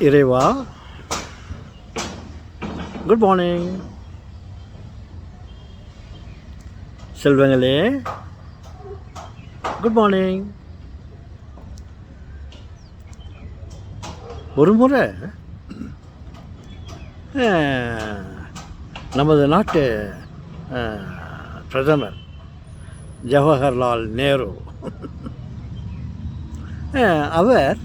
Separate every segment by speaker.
Speaker 1: இறைவா, good morning. செல்வங்களே, good morning. ஒரு முறை நமது நாட்டு பிரதமர் ஜவஹர்லால் நேரு அவர்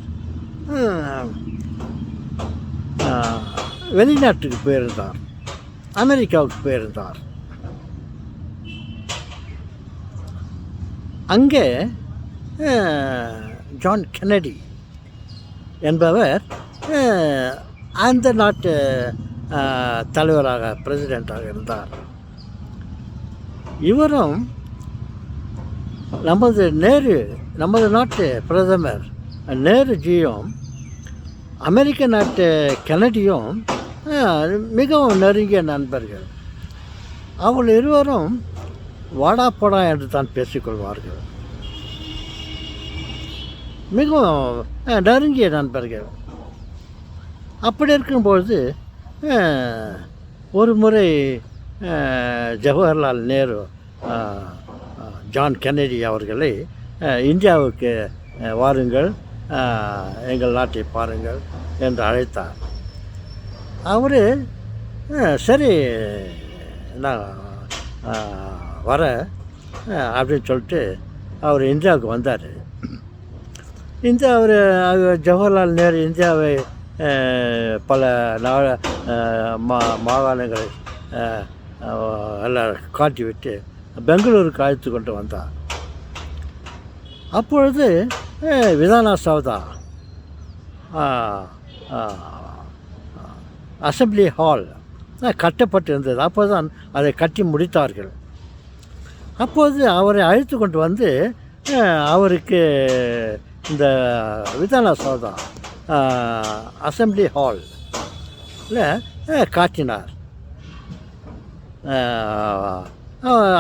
Speaker 1: வெளிநாட்டுக்கு போயிருந்தார், அமெரிக்காவுக்கு போயிருந்தார். அங்கே ஜான் கென்னடி என்பவர் அந்த நாட்டு தலைவராக, பிரசிடெண்ட்டாக இருந்தார். இவரும் நமது நாட்டு பிரதமர் நேருஜியும் அமெரிக்க நாட்டு கென்னடியும் மிகவும் நெருங்கிய நண்பர்கள். அவர்கள் இருவரும் வாடா போடா என்று தான் பேசிக்கொள்வார்கள். மிகவும் நெருங்கிய நண்பர்கள். அப்படி இருக்கும்பொழுது ஒரு முறை ஜவஹர்லால் நேரு ஜான் கென்னடி அவர்களை இந்தியாவுக்கு வாருங்கள், எங்கள் நாட்டை பாருங்கள் என்று அழைத்தார். அவர் சரி நான் வரேன் அப்படின்னு சொல்லிட்டு அவர் இந்தியாவுக்கு வந்தார். ஜவஹர்லால் நேரு இந்தியாவை பல மாகாணங்களை எல்லாம் காட்டிவிட்டு பெங்களூருக்கு அழைத்து கொண்டு வந்தார். அப்பொழுது விதானா சௌதா அசம்பிளி ஹால் கட்டப்பட்டு இருந்தது. அப்போது தான் அதை கட்டி முடித்தார்கள். அப்போது அவரை அழைத்து கொண்டு வந்து அவருக்கு இந்த விதானா சௌதா அசம்பிளி ஹாலில் காட்டினார்.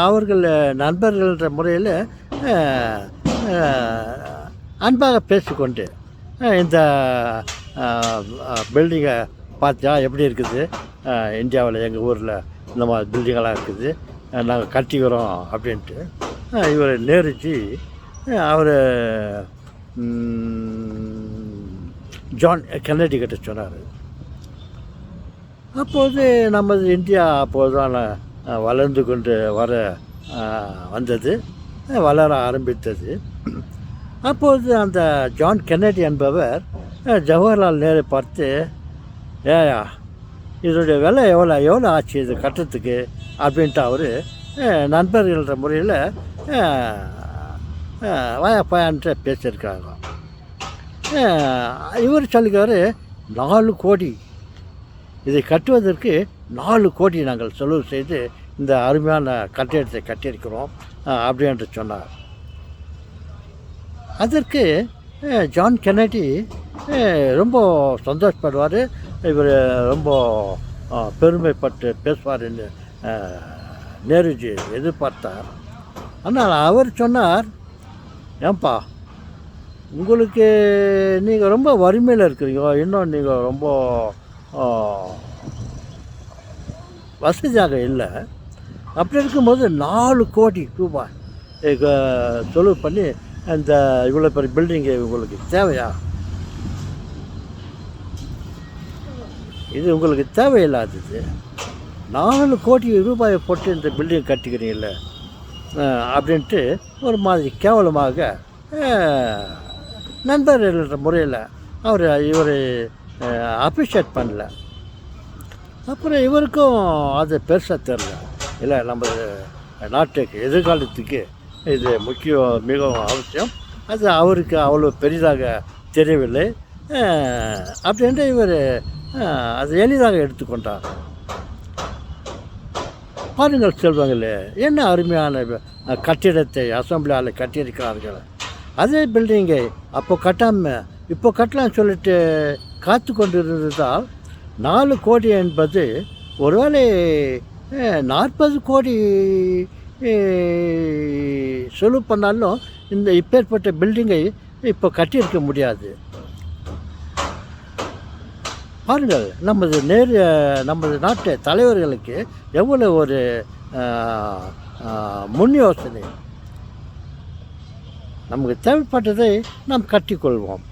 Speaker 1: அவர்கள் நண்பர்கள்ன்ற முறையில் அன்பாக பேசிக்கொண்டு இந்த பில்டிங்கை பார்த்தியா எப்படி இருக்குது, இந்தியாவில் எங்கள் ஊரில் இந்த மாதிரி பில்டிங்கெல்லாம் இருக்குது, நாங்கள் கட்டிக்கிறோம் அப்படின்ட்டு இவர் நேருஜி அவர் ஜான் கென்னடி கிட்ட சொன்னார். அப்போது நமது இந்தியா அப்போதுதான் வளர்ந்து கொண்டு வளர ஆரம்பித்தது. அப்போது அந்த ஜான் கென்னடி என்பவர் ஜவஹர்லால் நேரு பார்த்து, ஏயா இதனுடைய விலை எவ்வளோ ஆச்சு இது கட்டுறதுக்கு அப்படின்ட்டு அவர் நண்பர்கள்ன்ற முறையில் வாயாப்பாயான்ட்டு பேசியிருக்காங்க. இவர் சொல்லிக்கார், 4 கோடி இதை கட்டுவதற்கு 4 கோடி நாங்கள் செலவு செய்து இந்த அருமையான கட்டிடத்தை கட்டியிருக்கிறோம் அப்படின்ட்டு சொன்னார். அதற்கு ஜான் கென்னடி ரொம்ப சந்தோஷப்படுவார், இவர் ரொம்ப பெருமைப்பட்டு பேசுவார்ன்னு நேருஜி எதிர்பார்த்தார். ஆனால் அவர் சொன்னார், ஏன்பா உங்களுக்கு நீங்கள் ரொம்ப வறுமையில் இருக்கிறீங்க, இன்னும் நீங்கள் ரொம்ப வசதியாக இல்லை. அப்படி இருக்கும்போது 4 கோடி ரூபாய் செலவு பண்ணி இந்த இவ்வளோ பெரிய பில்டிங்கு உங்களுக்கு தேவையா? இது உங்களுக்கு தேவையில்லாதது. 4 கோடி ரூபாயை போட்டு இந்த பில்டிங் கட்டிக்கிறீங்கள அப்படின்ட்டு ஒரு மாதிரி கேவலமாக நண்பர்கள்ன்ற முறையில் இவர் அப்ரிஷியேட் பண்ணல. அப்புறம் இவருக்கும் அது பெருசாக தெரில. இல்லை, நம்ம நாட்டுக்கு எதிர்காலத்துக்கு இது மிகவும் அவசியம். அது அவருக்கு அவ்வளோ பெரிதாக தெரியவில்லை அப்படின்ட்டு இவர் அது எளிதாக எடுத்துக்கொண்டார். பாருங்கள் செல்வங்களே, என்ன அருமையான கட்டிடத்தை அசம்பிளியால் கட்டியிருக்கிறார்கள். அதே பில்டிங்கை அப்போ கட்டாமல் இப்போ கட்டலாம்னு சொல்லிட்டு காத்து கொண்டு இருந்ததால் 4 கோடி என்பது ஒருவேளை 40 கோடி செலவு பண்ணாலும் இந்த இப்பேற்பட்ட பில்டிங்கை இப்போ கட்டியிருக்க முடியாது. பாருங்கள், நமது நாட்டு தலைவர்களுக்கு எவ்வளோ ஒரு முன் யோசனை. நமக்கு தேவைப்பட்டதை நாம் கட்டிக்கொள்வோம்.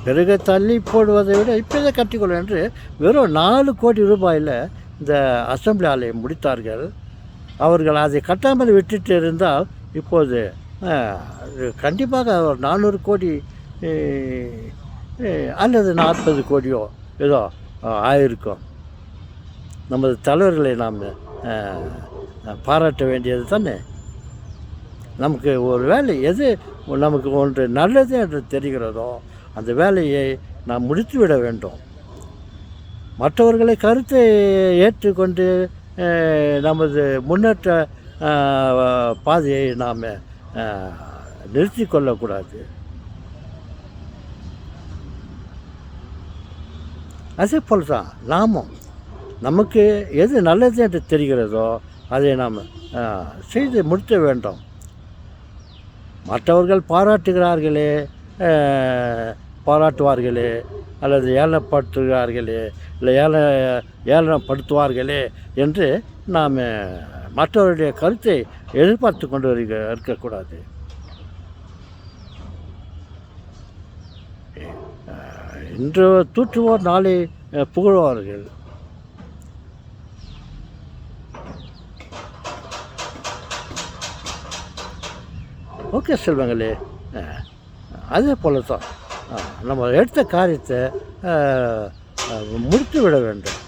Speaker 1: பிறகு தள்ளி போடுவதை விட இப்போதை கட்டிக்கொள்வோம் என்று வெறும் 4 கோடி ரூபாயில் இந்த அசெம்பிளி ஆலயம் முடித்தார்கள். அவர்கள் அதை கட்டாமல் விட்டுட்டு இருந்தால் இப்போது கண்டிப்பாக ஒரு 400 கோடி அல்லது 40 கோடியோ ஏதோ ஆயிருக்கும். நமது தலைவர்களை நாம் பாராட்ட வேண்டியது தானே. நமக்கு ஒரு வேலை எது நமக்கு ஒன்று நல்லது என்று தெரிகிறதோ அந்த வேலையை நாம் முடித்துவிட வேண்டும். மற்றவர்களை கருத்தை ஏற்றுக்கொண்டு நமது முன்னேற்ற பாதையை நாம் நிறுத்தி கொள்ளக்கூடாது. அதே போல் தான் நாமும் நமக்கு எது நல்லது என்று தெரிகிறதோ அதை நாம் செய்து முடித்த வேண்டும். மற்றவர்கள் பாராட்டுவார்களே அல்லது ஏளனப்படுத்துகிறார்களே இல்லை ஏளனப்படுத்துவார்களே என்று நாம் மற்றவருடைய கருத்தை எதிர்பார்த்து கொண்டு இருக்கக்கூடாது. இன்று தூற்றுவோர் நாளை புகழ்வார்கள். ஓகே செல்வங்களே, அதே போல தான் நம்ம எடுத்த காரியத்தை முடித்து விட வேண்டும்.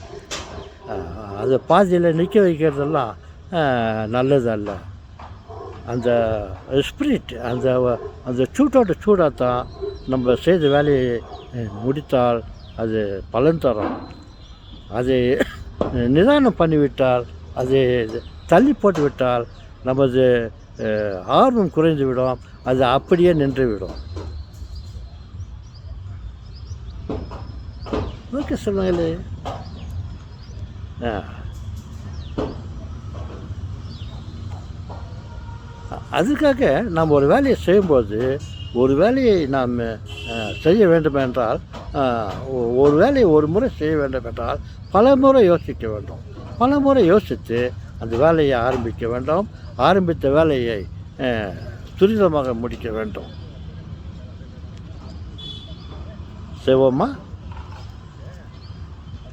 Speaker 1: அது பாதியில் நிற்க வைக்கிறதெல்லாம் நல்லது அல்ல. அந்த ஸ்பிரிட் அந்த சூடாக தான் நம்ம செய்த வேலையை முடித்தால் அது பலன் தரும். அதை நிதானம் பண்ணிவிட்டால், அதை தள்ளி போட்டுவிட்டால் நமது ஆர்வம் குறைந்துவிடும். அது அப்படியே நின்றுவிடும். ஓகே சொல்லுங்களே. அதுக்காக நாம் ஒரு வேலையை செய்யும்போது ஒரு வேலையை நாம் செய்ய வேண்டுமென்றால் ஒரு வேலையை ஒரு முறை செய்ய வேண்டுமென்றால் பல முறை யோசிக்க வேண்டும். பல முறை யோசித்து அந்த வேலையை ஆரம்பிக்க வேண்டும். ஆரம்பித்த வேலையை துரிதமாக முடிக்க வேண்டும். செய்வோமா?